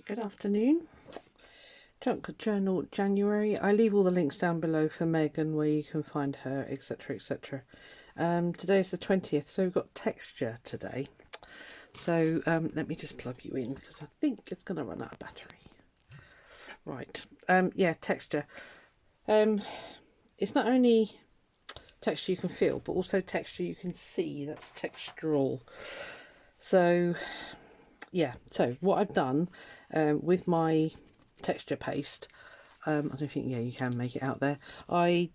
Good afternoon. Junk Journal January. I leave all the links down below for Megan where you can find her, etc, etc. Today's the 20th, so we've got texture today. So let me just plug you in because I think it's going to run out of battery. Right, yeah, texture. It's not only texture you can feel, but also texture you can see. That's textural. So yeah, so what I've done with my texture paste, I don't think, yeah, you can make it out there. I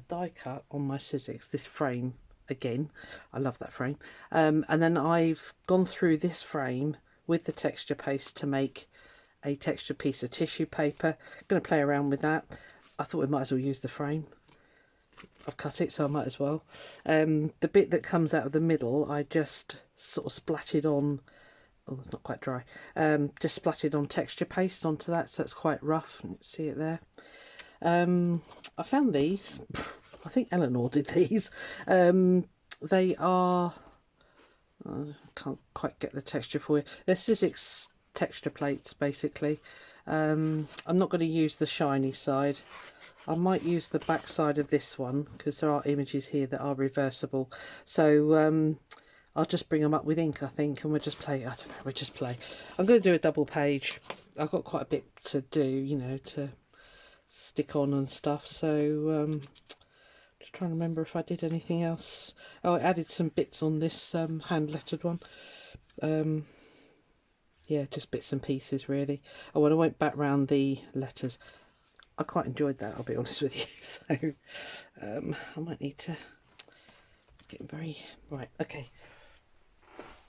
die cut on my Sizzix this frame again. I love that frame. And then I've gone through this frame with the texture paste to make a texture piece of tissue paper. I'm going to play around with that. I thought we might as well use the frame. I've cut it, so I might as well. The bit that comes out of the middle, I just sort of splatted on. Oh, it's not quite dry. Just splatted on texture paste onto that, so it's quite rough. See it there. I found these. I think Eleanor did these. They are. I can't quite get the texture for you. They're Sizzix texture plates, basically. I'm not going to use the shiny side. I might use the back side of this one because there are images here that are reversible. So I'll just bring them up with ink, I think, and we'll just play. I don't know, we'll just play. I'm going to do a double page. I've got quite a bit to do, you know, to stick on and stuff. So just trying to remember if I did anything else. Oh, I added some bits on this hand lettered one. Yeah, just bits and pieces really. Oh, and I went back round the letters. I quite enjoyed that, I'll be honest with you. So I might need to get very right. Okay.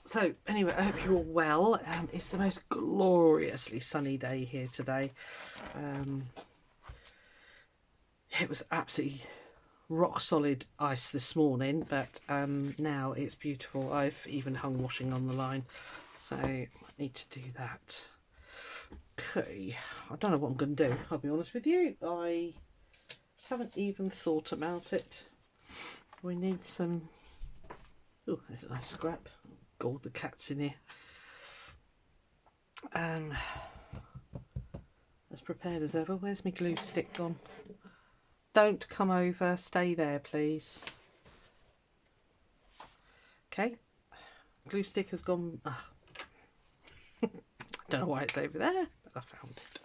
So anyway, I hope you're all well. It's the most gloriously sunny day here today. It was absolutely rock solid ice this morning, but now it's beautiful. I've even hung washing on the line, so I need to do that. Okay, I don't know what I'm going to do, I'll be honest with you. I haven't even thought about it. We need some... Oh, there's a nice scrap. God, the cat's in here. As prepared as ever. Where's my glue stick gone? Don't come over, stay there please. Okay, glue stick has gone. Don't know why it's over there, but I found it.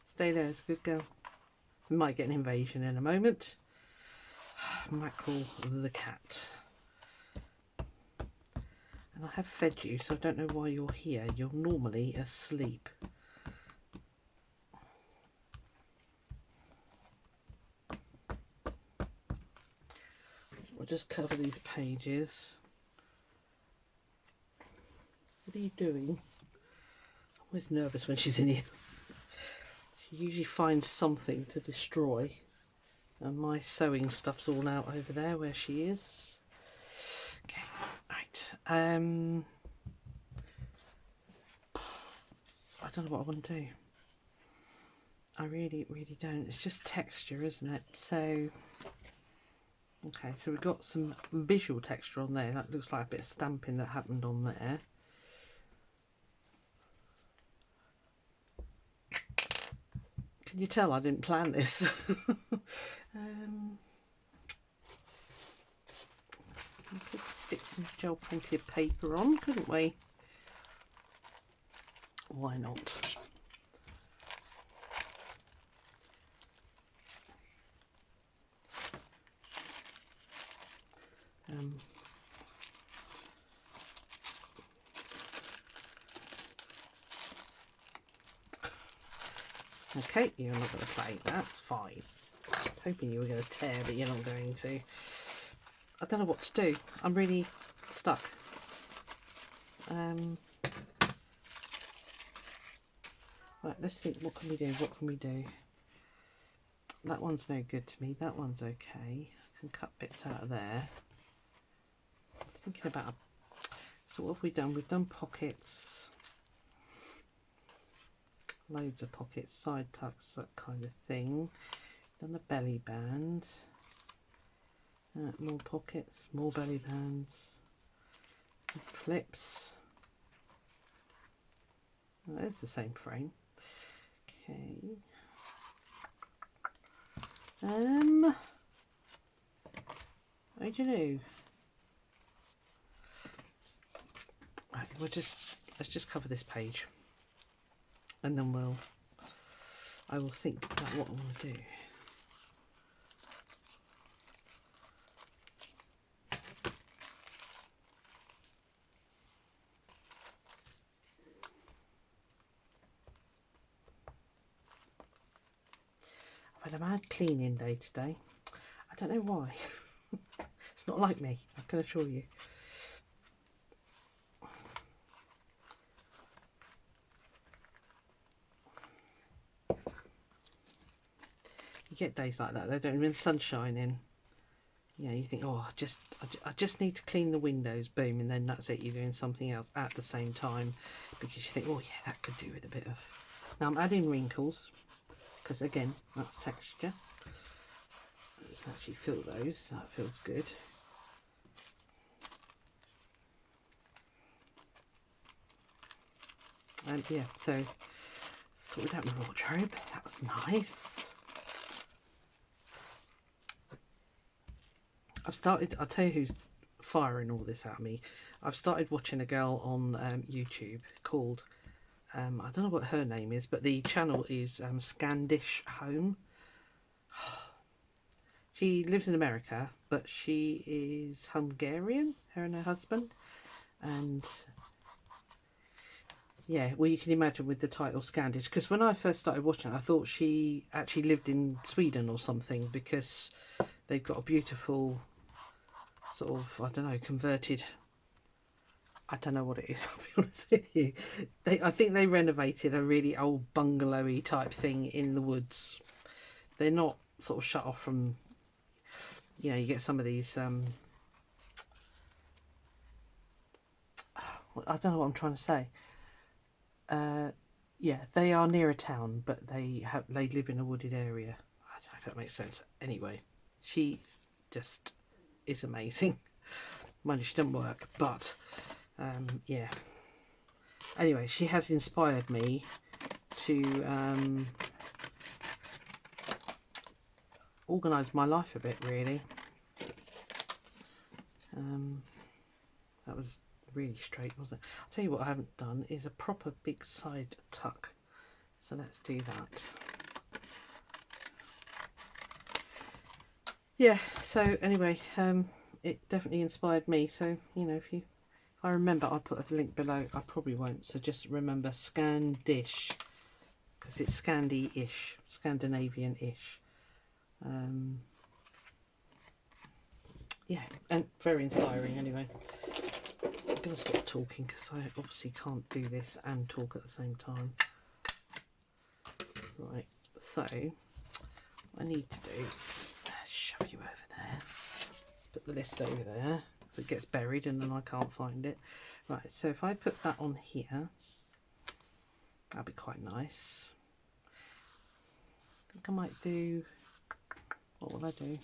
Stay there, it's a good girl. We might get an invasion in a moment. Mackerel the cat. And I have fed you, so I don't know why you're here. You're normally asleep. We'll just cover these pages. What are you doing? I'm always nervous when she's in here. She usually finds something to destroy. And my sewing stuff's all out over there where she is. Okay, right. I don't know what I want to do. I really don't. It's just texture, isn't it? So, okay, so we've got some visual texture on there. That looks like a bit of stamping that happened on there. Can you tell I didn't plan this? We could stick some gel printed paper on, couldn't we? Why not? Okay, you're not going to play. That's fine. I was hoping you were going to tear, but you're not going to. I don't know what to do. I'm really stuck. Right, let's think. What can we do? What can we do? That one's no good to me. That one's okay. I can cut bits out of there. I was thinking about... So what have we done? We've done pockets. Loads of pockets, side tucks, that kind of thing. Done the belly band. More pockets, more belly bands. Clips. Well, there's the same frame. Okay. How do you know? Right, let's just cover this page, and then I will think about what I want to do. I've had a mad cleaning day today. I don't know why. It's not like me, I can assure you. You get days like that, they don't, when the sun's shining, you know, you think, oh, I just need to clean the windows, boom, and then that's it, you're doing something else at the same time, because you think, oh yeah, that could do with a bit of... Now I'm adding wrinkles, because again, that's texture. You can actually feel those, so that feels good. And yeah, so sorted out my wardrobe, that was nice. I'll tell you who's firing all this at me. I've started watching a girl on YouTube called, I don't know what her name is, but the channel is Scandish Home. She lives in America, but she is Hungarian, her and her husband. And yeah, well, you can imagine with the title Scandish, because when I first started watching it, I thought she actually lived in Sweden or something, because they've got a beautiful sort of, I don't know, converted, I don't know what it is, I'll be honest with you. I think they renovated a really old bungalowy type thing in the woods. They're not sort of shut off from, you know, you get some of these, I don't know what I'm trying to say. Yeah, they are near a town, but they live in a wooded area. I don't know if that makes sense. Anyway, she just is amazing. Mind you, she doesn't work, but yeah. Anyway, she has inspired me to organise my life a bit, really. That was really straight, wasn't it? I'll tell you what I haven't done is a proper big side tuck. So let's do that. Yeah, so anyway, it definitely inspired me. So, you know, if I remember, I'll put a link below. I probably won't. So just remember Scandish, because it's Scandi-ish, Scandinavian-ish. Yeah, and very inspiring anyway. I'm going to stop talking because I obviously can't do this and talk at the same time. Right, so what I need to do, shove you over there. Let's put the list over there so it gets buried and then I can't find it. Right, so if I put that on here, that'll be quite nice. I think I might do, what will I do?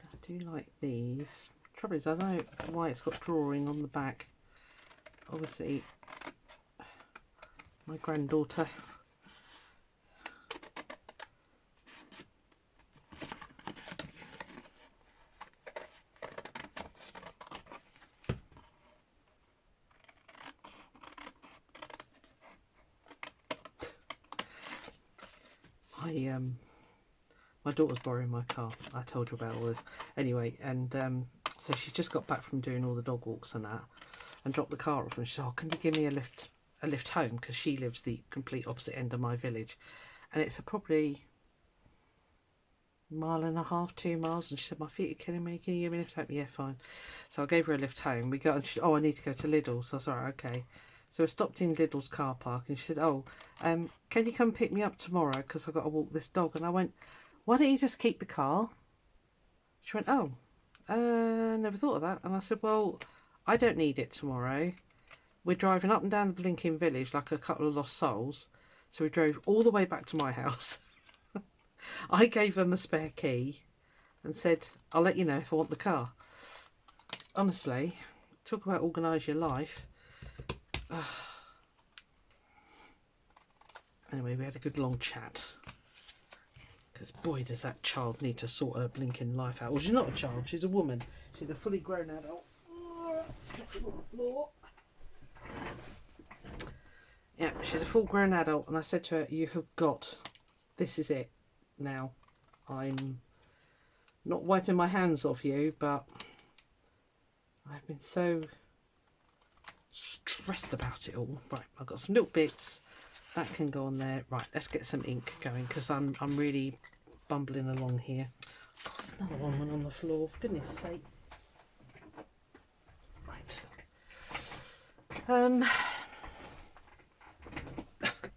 I do like these. Trouble is, I don't know why it's got drawing on the back. Obviously, my granddaughter my daughter's borrowing my car. I told you about all this anyway, and so she's just got back from doing all the dog walks and that, and dropped the car off, and she said, oh, can you give me a lift home, because she lives the complete opposite end of my village, and it's probably mile and a half, 2 miles, and she said, my feet are killing me, can you give me a lift home? Yeah, fine. So I gave her a lift home. We got, and she said, oh, I need to go to Lidl. So I was alright, okay. So we stopped in Lidl's car park, and she said, oh, can you come pick me up tomorrow, because I've got to walk this dog? And I went, why don't you just keep the car? She went, oh, never thought of that. And I said, well, I don't need it tomorrow. We're driving up and down the blinking village like a couple of lost souls. So we drove all the way back to my house. I gave them a spare key and said, I'll let you know if I want the car. Honestly, talk about organise your life. Anyway, we had a good long chat. Because boy, does that child need to sort her blinking life out. Well, she's not a child, she's a woman. She's a fully grown adult. Let's get it on the floor. Yeah, she's a full grown adult, and I said to her, you have got, this is it now. I'm not wiping my hands off you, but I've been so stressed about it all. Right, I've got some little bits that can go on there. Right, let's get some ink going, because I'm really bumbling along here. Oh, there's another one went on the floor, for goodness sake. Right.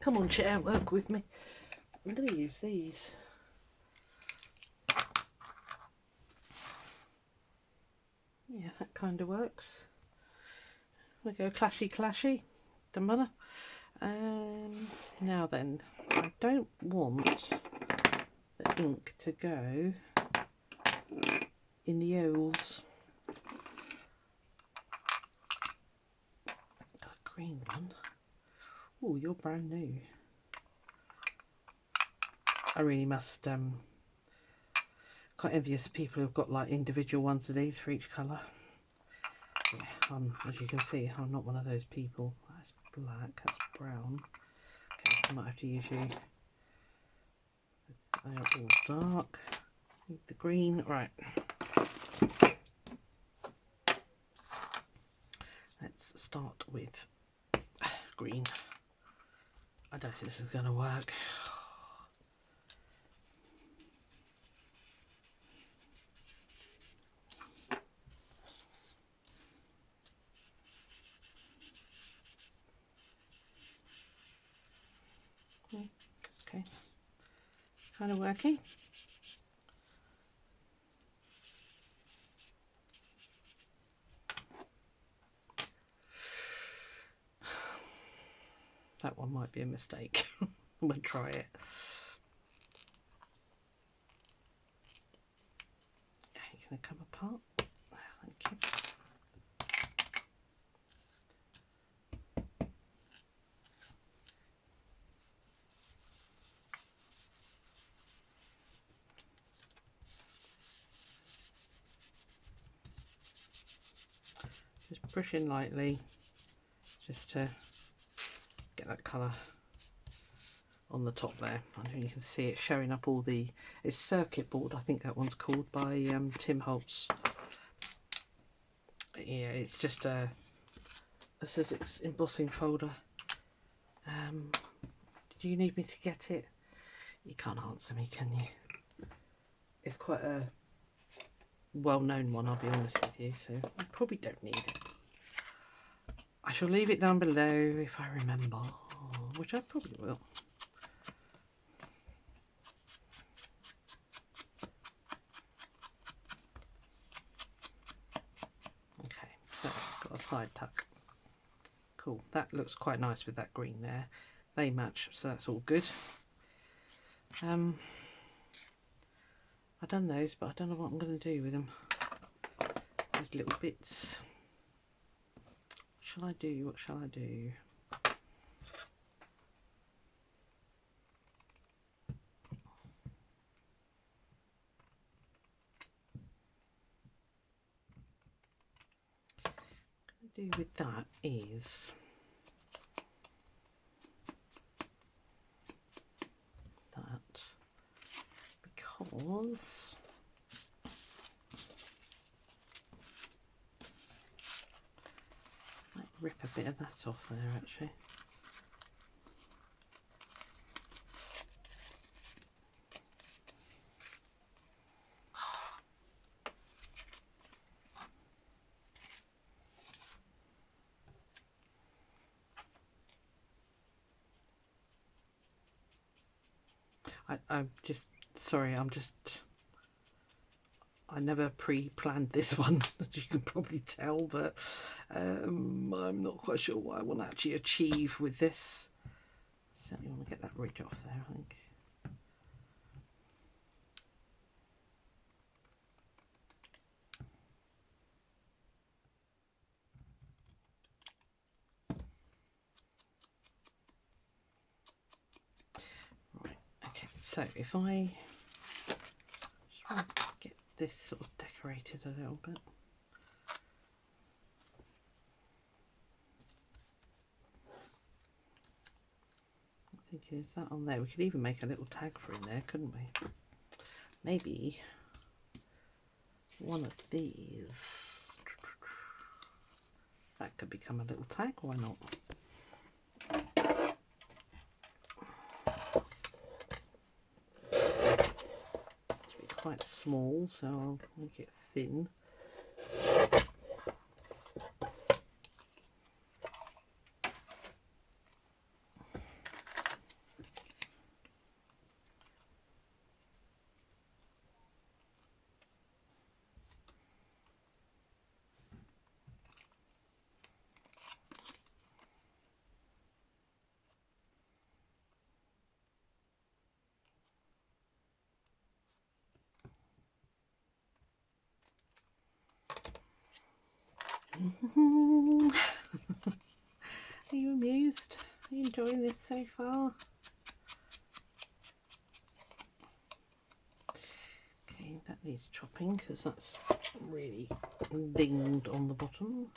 Come on, chair, work with me. I'm going to use these. Yeah, that kind of works. We go clashy, clashy. Don't matter. Now then, I don't want the ink to go in the holes. Got a green one. Oh, you're brand new. I really must quite envious of people who've got like individual ones of these for each colour. Yeah, as you can see, I'm not one of those people. That's black, that's brown. Okay, I might have to use you. They are all dark. Need the green. Right. Let's start with green. I don't think this is going to work. Okay, kind of working. That one might be a mistake. I'm going to try it. You're going to come apart. Thank you. Just brushing lightly, just to get that colour on the top there. I know you can see it showing up all the, it's circuit board, I think that one's called, by Tim Holtz. Yeah, it's just a Sizzix embossing folder. Do you need me to get it? You can't answer me, can you? It's quite a well-known one, I'll be honest with you, so I probably don't need it. I shall leave it down below if I remember, which I probably will. Okay, so I've got a side tuck. Cool, that looks quite nice with that green there. They match, so that's all good. I've done those, but I don't know what I'm going to do with them. Those little bits. What shall I do? What shall I do? What I'm going to do with that is that, because I might rip a bit of that off there actually. I'm just sorry, I never pre-planned this one, as you can probably tell, but I'm not quite sure what I want to actually achieve with this. Certainly want to get that ridge off there, I think. So if I get this sort of decorated a little bit. I'm thinking, is that on there? We could even make a little tag for in there, couldn't we? Maybe one of these. That could become a little tag, why not? It's quite small, so I'll make it thin. Are you amused? Are you enjoying this so far? Okay, that needs chopping because that's really dinged on the bottom.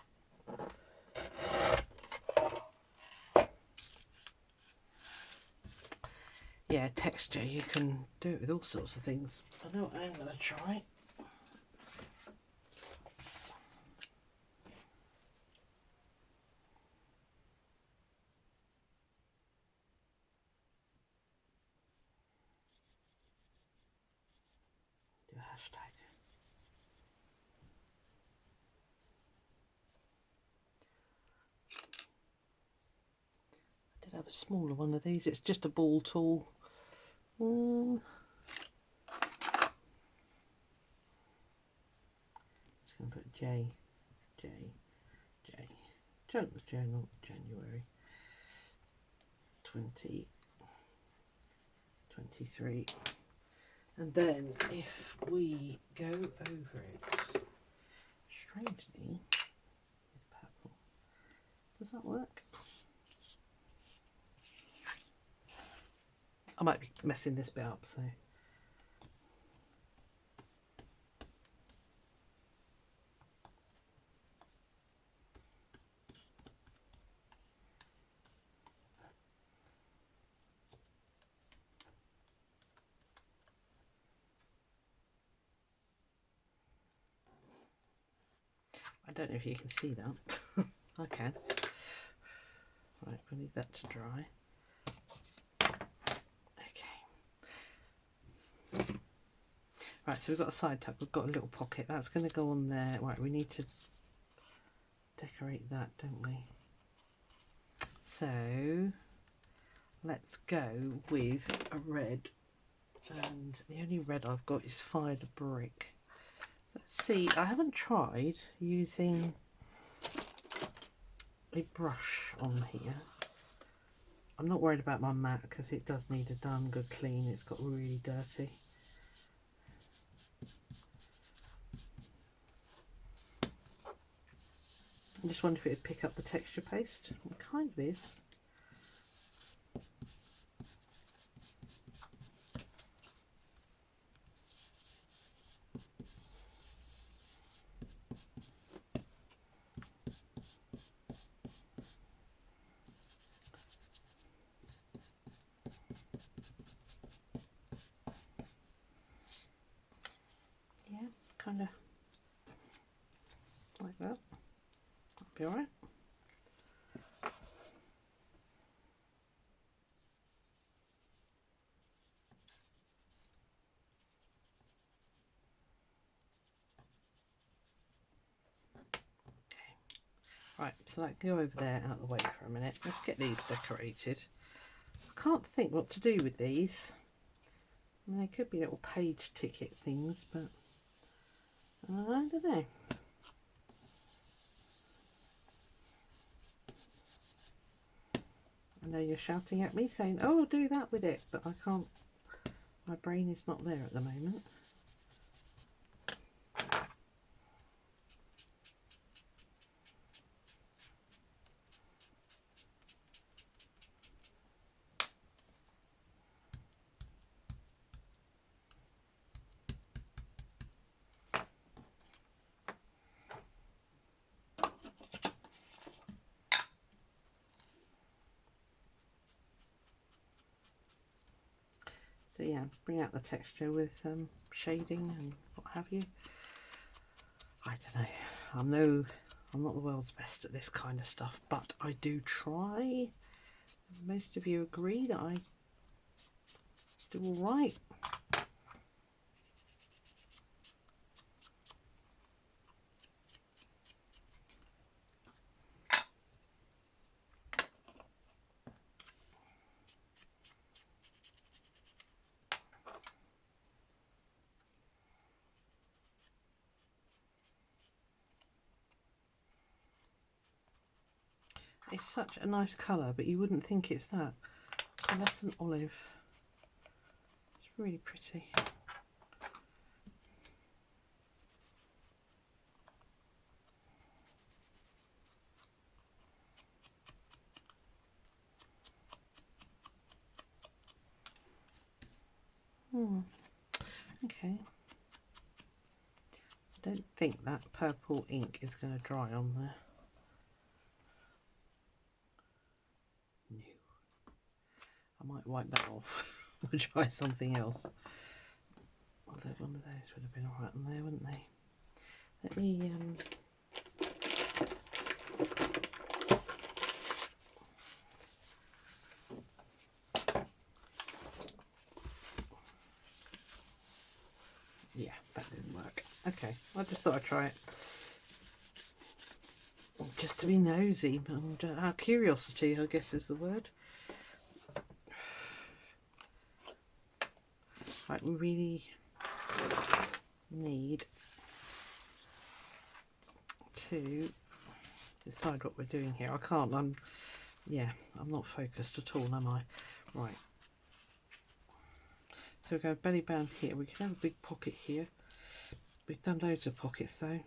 Yeah, texture, you can do it with all sorts of things. I know what I'm going to try. Do a hashtag. I did have a smaller one of these. It's just a ball tool. Just going to put J. Journal, January 2023. And then if we go over it, strangely, with purple, does that work? I might be messing this bit up, so. I don't know if you can see that. I can. Right, we'll leave that to dry. Okay. Right, so we've got a side tuck, we've got a little pocket. That's going to go on there. Right, we need to decorate that, don't we? So let's go with a red. And the only red I've got is fired brick. Let's see, I haven't tried using a brush on here. I'm not worried about my mat because it does need a darn good clean. It's got really dirty. I just wonder if it would pick up the texture paste. It kind of is. Yeah, kind of like that. That'll be alright. Right, so I can go over there out of the way for a minute. Let's get these decorated. I can't think what to do with these. I mean, they could be little page ticket things, but I don't know. I know you're shouting at me saying, oh, do that with it, but I can't. My brain is not there at the moment. So yeah, bring out the texture with shading and what have you. I don't know. I'm not the world's best at this kind of stuff, but I do try. Most of you agree that I do all right. It's such a nice colour, but you wouldn't think it's that. Unless an olive. It's really pretty. Okay. I don't think that purple ink is going to dry on there. No. I might wipe that off. We'll try something else. Although one of those would have been alright on there, wouldn't they? Let me yeah, that didn't work. Okay, I just thought I'd try it. Just to be nosy, and our curiosity, I guess, is the word. Right, we really need to decide what we're doing here. I can't, I'm not focused at all, am I? Right. So we go belly band here. We can have a big pocket here. We've done loads of pockets though.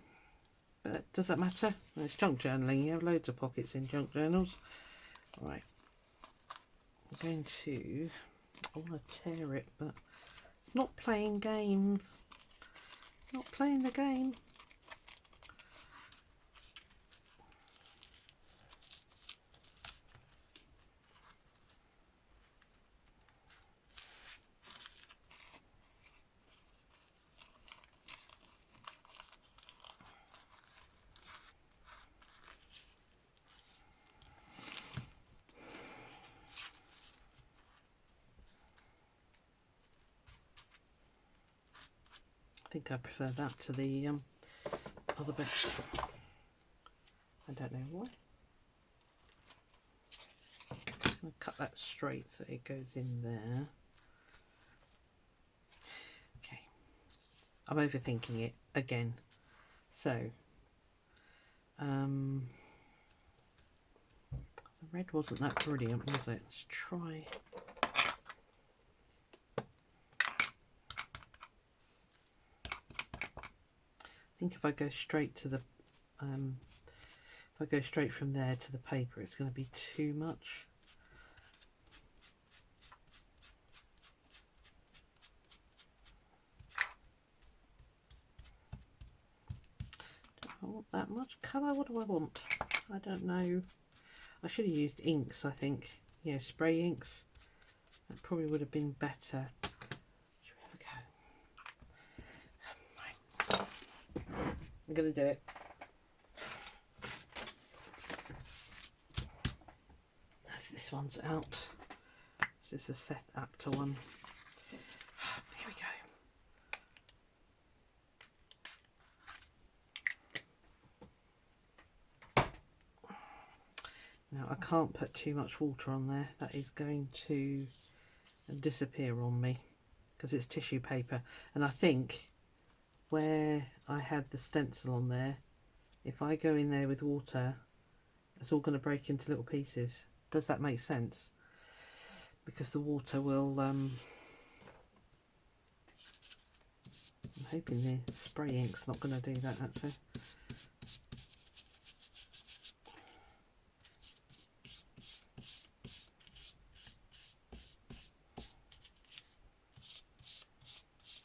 But does that matter? Well, it's junk journaling. You have loads of pockets in junk journals. Right. I'm going to, I want to tear it, but it's not playing games. Not playing the game. I think I prefer that to the other bit. I don't know why. I'll cut that straight so it goes in there. Okay, I'm overthinking it again. So, the red wasn't that brilliant, was it? Let's try. I think if I go straight to the, if I go straight from there to the paper, it's going to be too much. Do I want that much colour? What do I want? I don't know. I should have used inks, I think. You know, spray inks. That probably would have been better. Should we have a go? Right. I'm going to do it. As this one's out. This is the Seth Apter one. Here we go. Now I can't put too much water on there. That is going to disappear on me because it's tissue paper. And I think where I had the stencil on there, if I go in there with water, it's all going to break into little pieces. Does that make sense? Because the water will, I'm hoping the spray ink's not going to do that actually.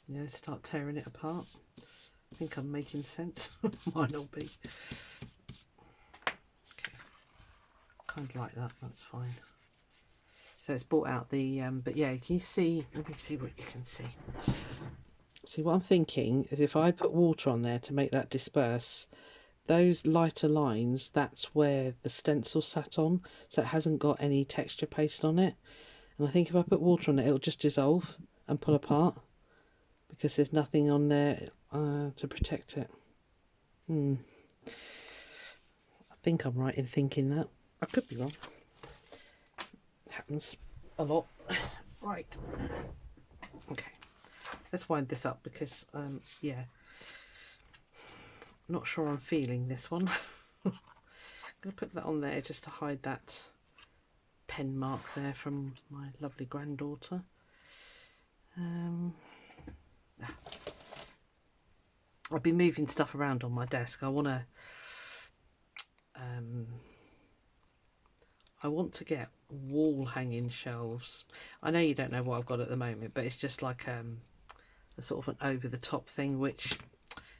Yeah, start tearing it apart. I think I'm making sense. Might not be. Okay. Kind of like that, that's fine. So it's brought out the, but yeah, can you see, let me see what you can see. See, what I'm thinking is if I put water on there to make that disperse, those lighter lines, that's where the stencil sat on, so it hasn't got any texture paste on it. And I think if I put water on it, it'll just dissolve and pull apart because there's nothing on there to protect it. I think I'm right in thinking that. I could be wrong. It happens a lot. Right. Okay. Let's wind this up because, yeah, I'm not sure I'm feeling this one. I'm going to put that on there just to hide that pen mark there from my lovely granddaughter. I've been moving stuff around on my desk. I want to get wall hanging shelves. I know you don't know what I've got at the moment, but it's just like a sort of an over the top thing, which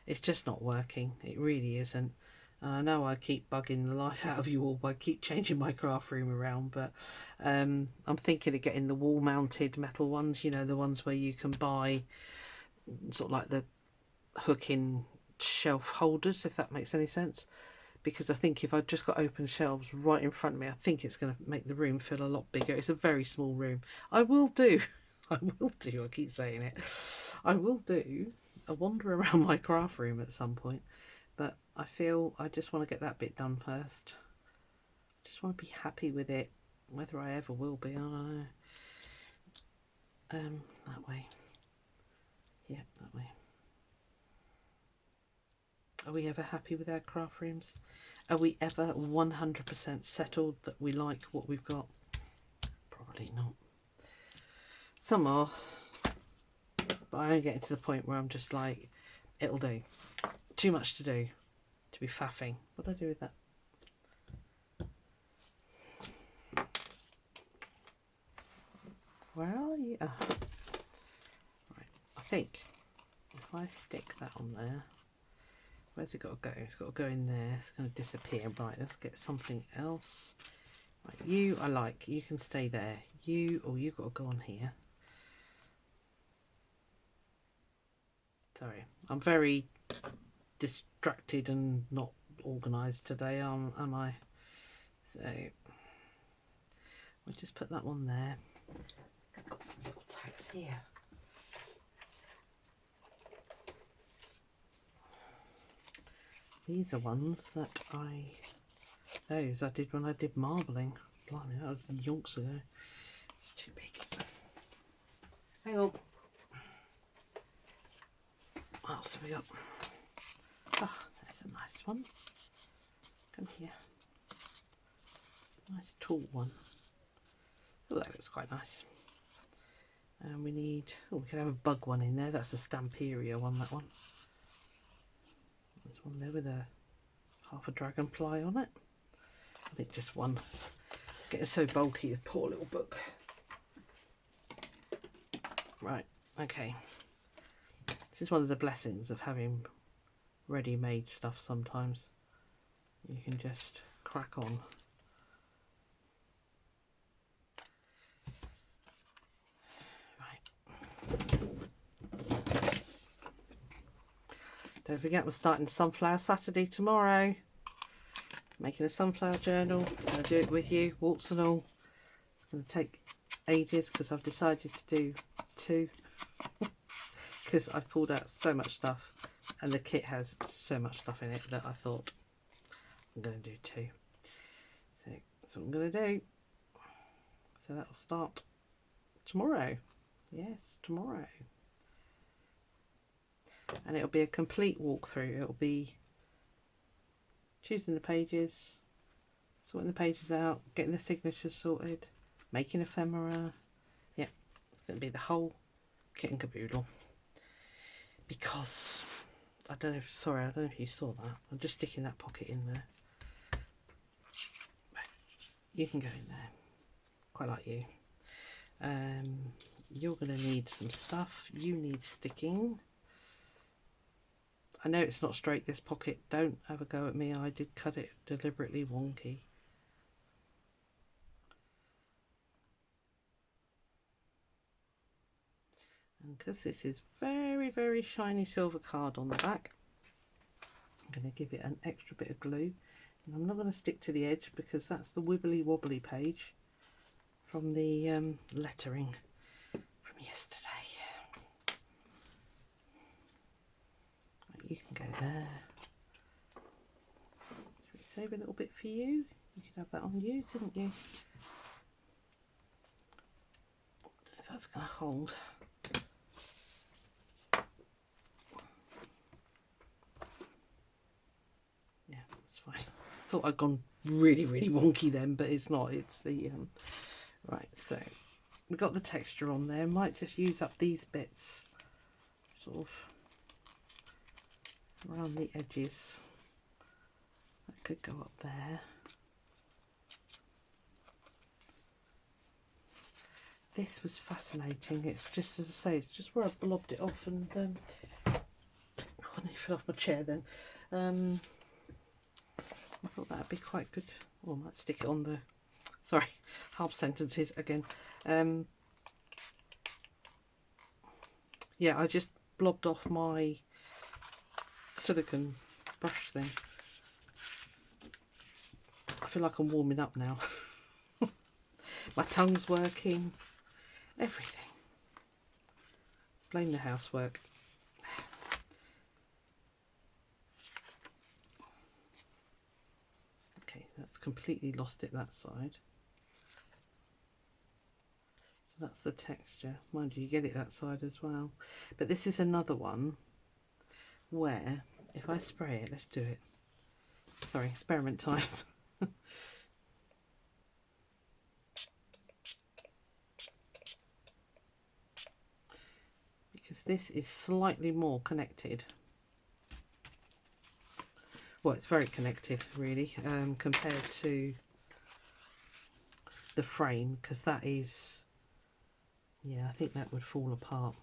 it's just not working. It really isn't. And I know I keep bugging the life out of you all by keep changing my craft room around, but I'm thinking of getting the wall mounted metal ones, you know, the ones where you can buy sort of like the hook-in shelf holders, if that makes any sense. Because I think if I've just got open shelves right in front of me, I think it's going to make the room feel a lot bigger. It's a very small room. I will do, I keep saying it, I will do a wander around my craft room at some point. But I feel I just want to get that bit done first. I just want to be happy with it. Whether I ever will be, I don't know. That way. Yeah, that way. Are we ever happy with our craft rooms? Are we ever 100% settled that we like what we've got? Probably not. Some are. But I'm getting to the point where I'm just like, it'll do. Too much to do. To be faffing. What do I do with that? Where are you? Oh. Right. I think if I stick that on there, where's it got to go? It's got to go in there. It's going to disappear. Right, let's get something else. Right, you I like. You can stay there. You've got to go on here. Sorry, I'm very distracted and not organised today, am I? So we'll just put that one there. I've got some little tags here. These are ones that I did when I did marbling. Blimey, that was yonks ago. It's too big. Hang on. What else have we got? Ah, that's a nice one. Come here. Nice tall one. Oh, that looks quite nice. And we need, we can have a bug one in there. That's a Stamperia one, that one. There's one there with a half a dragonfly on it. I think just one. Getting so bulky, the poor little book. Right, okay. This is one of the blessings of having ready-made stuff sometimes. You can just crack on. Don't forget, we're starting Sunflower Saturday tomorrow. Making a sunflower journal. I'm going to do it with you, warts and all. It's going to take ages because I've decided to do 2. Because I've pulled out so much stuff and the kit has so much stuff in it that I thought I'm going to do 2. So that's what I'm going to do. So that will start tomorrow. Yes, tomorrow. And it'll be a complete walkthrough. It'll be choosing the pages, sorting the pages out, getting the signatures sorted, making ephemera. Yeah, it's going to be the whole kit and caboodle. Because I don't know if you saw that. I'm just sticking that pocket in there. You can go in there. Quite like you. You're going to need some stuff. You need sticking. I know it's not straight, this pocket. Don't have a go at me. I did cut it deliberately wonky. And because this is very, very shiny silver card on the back, I'm going to give it an extra bit of glue. And I'm not going to stick to the edge because that's the wibbly wobbly page from the lettering from yesterday. Right, you can go there. Should we save a little bit for you? You could have that on you, couldn't you? I don't know if that's going to hold. Yeah, that's fine. Thought I'd gone really, really wonky then, but it's not. It's the right. So we've got the texture on there. Might just use up these bits, sort of around the edges. That could go up there. This was fascinating. It's just, as I say, it's just where I blobbed it off, and oh, I nearly fell off my chair then. I thought that'd be quite good. Oh, I might stick it on the, sorry, half sentences again. Yeah, I just blobbed off my silicone brush thing. I feel like I'm warming up now. My tongue's working. Everything. Blame the housework. Okay, that's completely lost it that side. So that's the texture. Mind you, you get it that side as well. But this is another one where, if I spray it, let's do it. Sorry, experiment time. Because this is slightly more connected. Well, it's very connected really, compared to the frame, because that is, yeah, I think that would fall apart.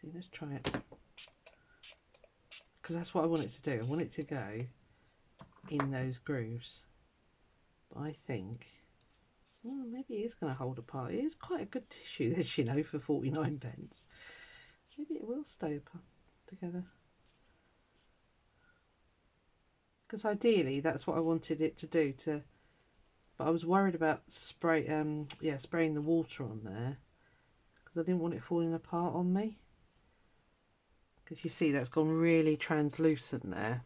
See, let's try it, because that's what I want it to do. I want it to go in those grooves. But I think, well, maybe it is going to hold apart. It is quite a good tissue, this, you know, for 49 pence. Maybe it will stay apart together. Because ideally, that's what I wanted it to do. But I was worried about spraying the water on there, because I didn't want it falling apart on me. Because you see, that's gone really translucent there.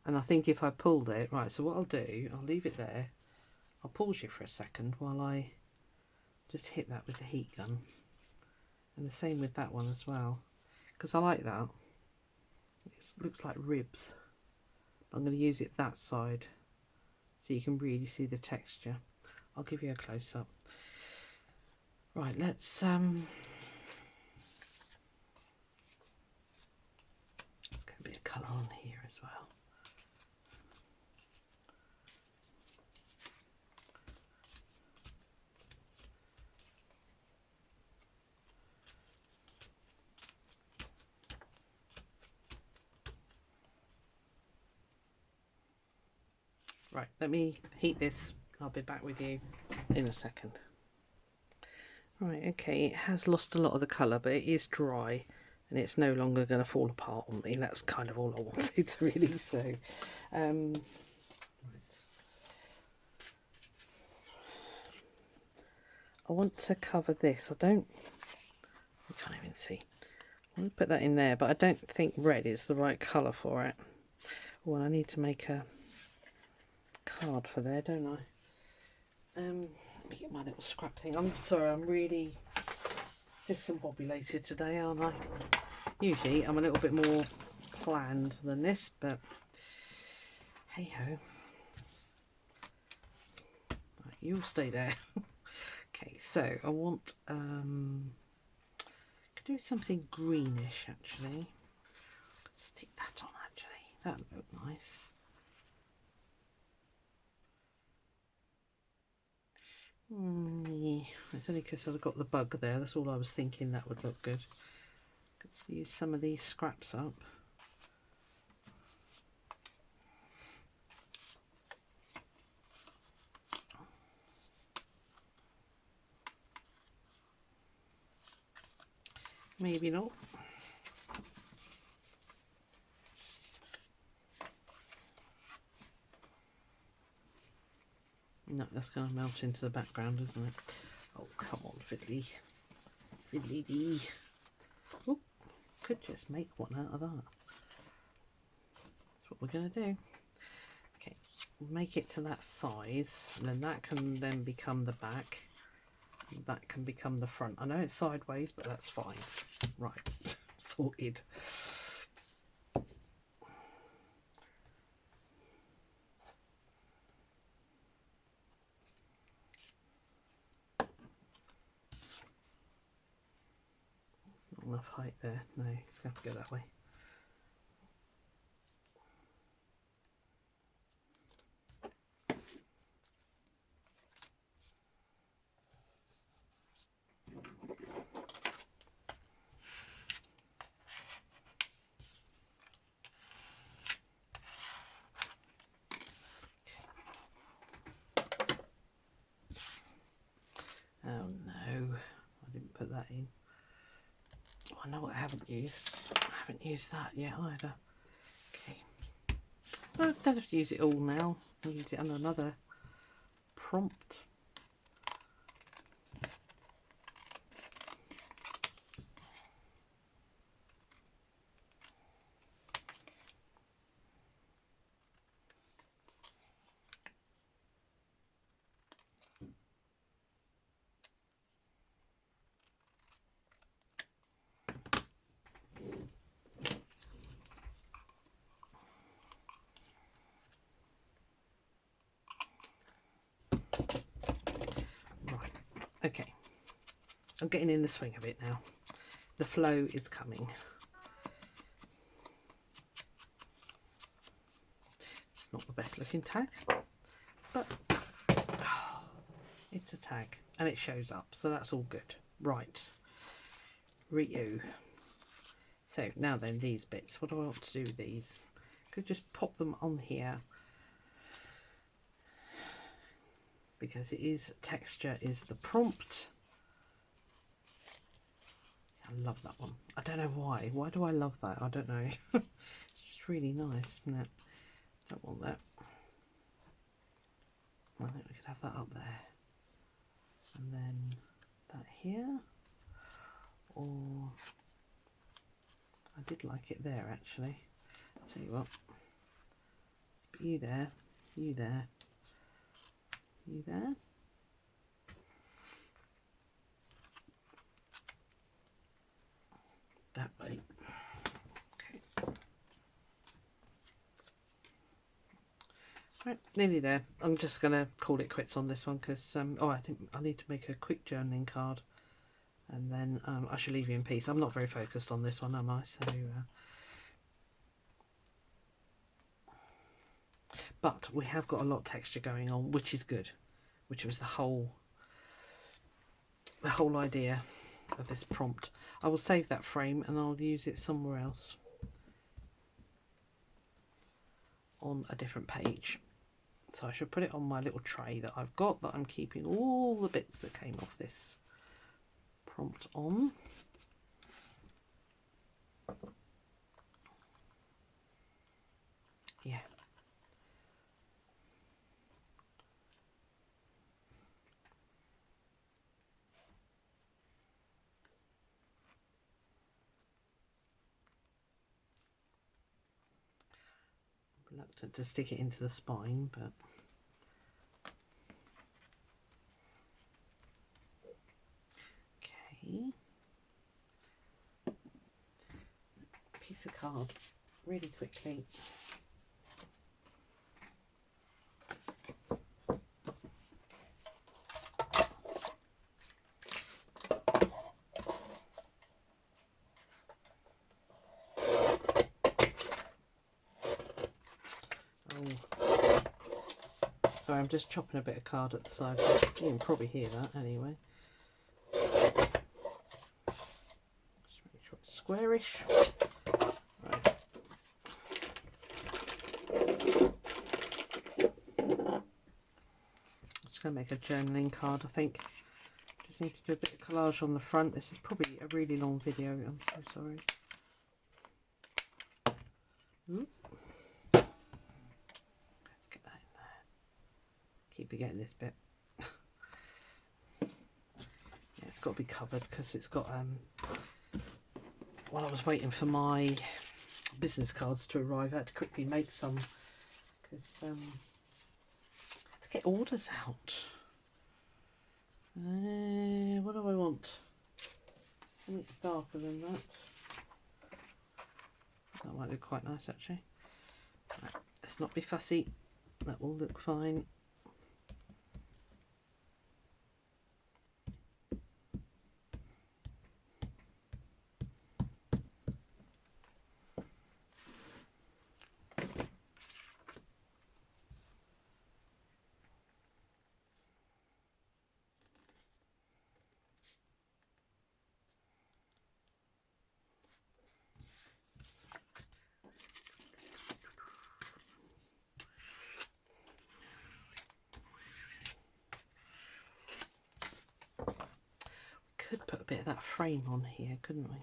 And I think if I pulled it, right, so what I'll do, I'll leave it there. I'll pause you for a second while I just hit that with the heat gun. And the same with that one as well, because I like that. It looks like ribs. I'm going to use it that side so you can really see the texture. I'll give you a close-up. Right, let's get a bit of colour on here as well. Right, let me heat this. I'll be back with you in a second. Right, okay, it has lost a lot of the colour, but it is dry and it's no longer going to fall apart on me. That's kind of all I wanted, really. So, right. I want to cover this. I can't even see. I want to put that in there, but I don't think red is the right colour for it. Well, I need to make a card for there, don't I? Let me get my little scrap thing. I'm sorry, I'm really discombobulated today, aren't I? Usually I'm a little bit more planned than this, but hey ho. Right, you'll stay there. Okay, so I want could do something greenish actually. Stick that on actually. That would look nice. Yeah, it's only because I've got the bug there. That's all I was thinking. That would look good. Let's use some of these scraps up. maybe not. No, that's going to melt into the background, isn't it? Oh, come on, fiddly. Fiddly dee. Oh, could just make one out of that. That's what we're going to do. Okay, make it to that size, and then that can then become the back. That can become the front. I know it's sideways, but that's fine. Right, sorted. Not enough height there. No, it's going to have to go that way. Oh no, I didn't put that in. Oh, I know what I haven't used. I haven't used that yet either. Okay. Well, I don't have to use it all now. I'll use it on another prompt. Okay, I'm getting in the swing of it now. The flow is coming. It's not the best looking tag, but oh, it's a tag and it shows up, so that's all good. Right, Rio. So now then, these bits, what do I want to do with these? Could just pop them on here, because it is texture is the prompt. I love that one. I don't know why. Why do I love that? I don't know. It's just really nice. No, don't want that. I think we could have that up there. And then that here. Or I did like it there actually. I'll tell you what. Let's put you there, you there, you there. That way. Okay. Right, nearly there. I'm just going to call it quits on this one because oh, I think I need to make a quick journaling card, and then I shall leave you in peace. I'm not very focused on this one, am I? So, but we have got a lot of texture going on, which is good. Which was the whole idea of this prompt. I will save that frame and I'll use it somewhere else on a different page. So I should put it on my little tray that I've got, that I'm keeping all the bits that came off this prompt on. Yeah. Reluctant to stick it into the spine, but okay. Piece of card really quickly. Sorry, I'm just chopping a bit of card at the side. You can probably hear that anyway. Just make sure it's squarish. Right. I'm just going to make a journaling card, I think. Just just need to do a bit of collage on the front. This is probably a really long video. I'm so sorry. Ooh. Let's get that in there. Keep forgetting this bit. Yeah, it's got to be covered because it's got while I was waiting for my business cards to arrive, I had to quickly make some because to get orders out. What do I want? Something darker than that. That might look quite nice actually. Right, let's not be fussy. That will look fine. Could put a bit of that frame on here, couldn't we?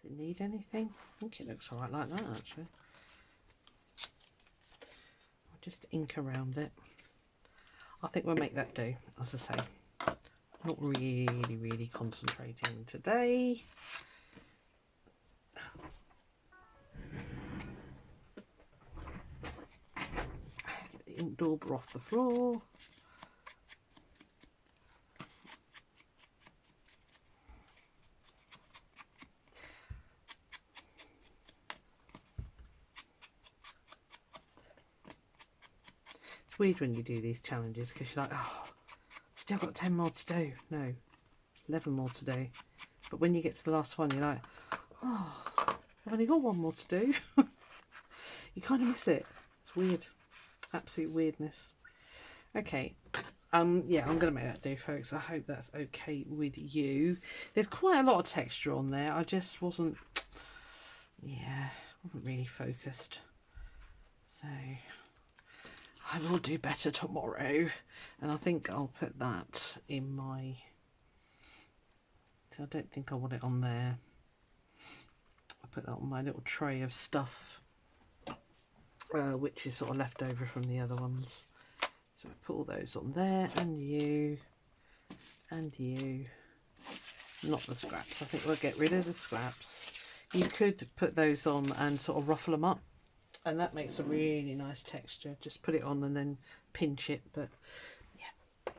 Does it need anything? I think it looks alright like that actually. I'll just ink around it. I think we'll make that do, as I say. Not really concentrating today. Get the ink dauber off the floor. It's weird when you do these challenges because you're like, oh, still got 10 more to do. No, 11 more to do. But when you get to the last one, you're like, oh, I've only got one more to do. You kind of miss it. It's weird. Absolute weirdness. Okay. Yeah, I'm going to make that do, folks. I hope that's okay with you. There's quite a lot of texture on there. I just wasn't really focused. So I will do better tomorrow. And I think I'll put that in my... So I don't think I want it on there. I'll put that on my little tray of stuff, which is sort of left over from the other ones. So I put all those on there, and you, not the scraps. I think we'll get rid of the scraps. You could put those on and sort of ruffle them up, and that makes a really nice texture. Just put it on and then pinch it, but yeah,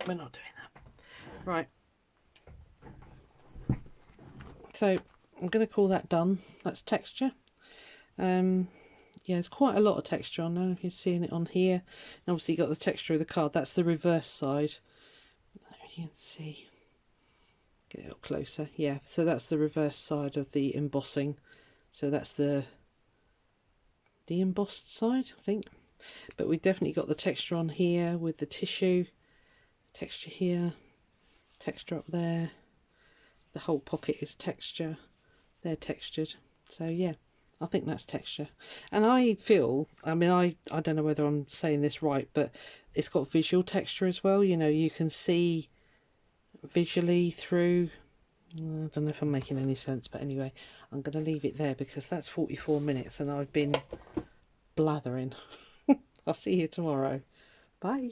we're not doing that. Right. So I'm going to call that done. That's texture. Yeah, there's quite a lot of texture on there, if you're seeing it on here. And obviously you got the texture of the card. That's the reverse side. You can see. Get it up closer. Yeah, so that's the reverse side of the embossing. So that's the embossed side, I think. But we've definitely got the texture on here with the tissue. Texture here. Texture up there. The whole pocket is texture. They're textured. So yeah. I think that's texture. And I feel, I mean, I don't know whether I'm saying this right, but it's got visual texture as well. You know, you can see visually through. I don't know if I'm making any sense, but anyway, I'm going to leave it there because that's 44 minutes and I've been blathering. I'll see you tomorrow. Bye.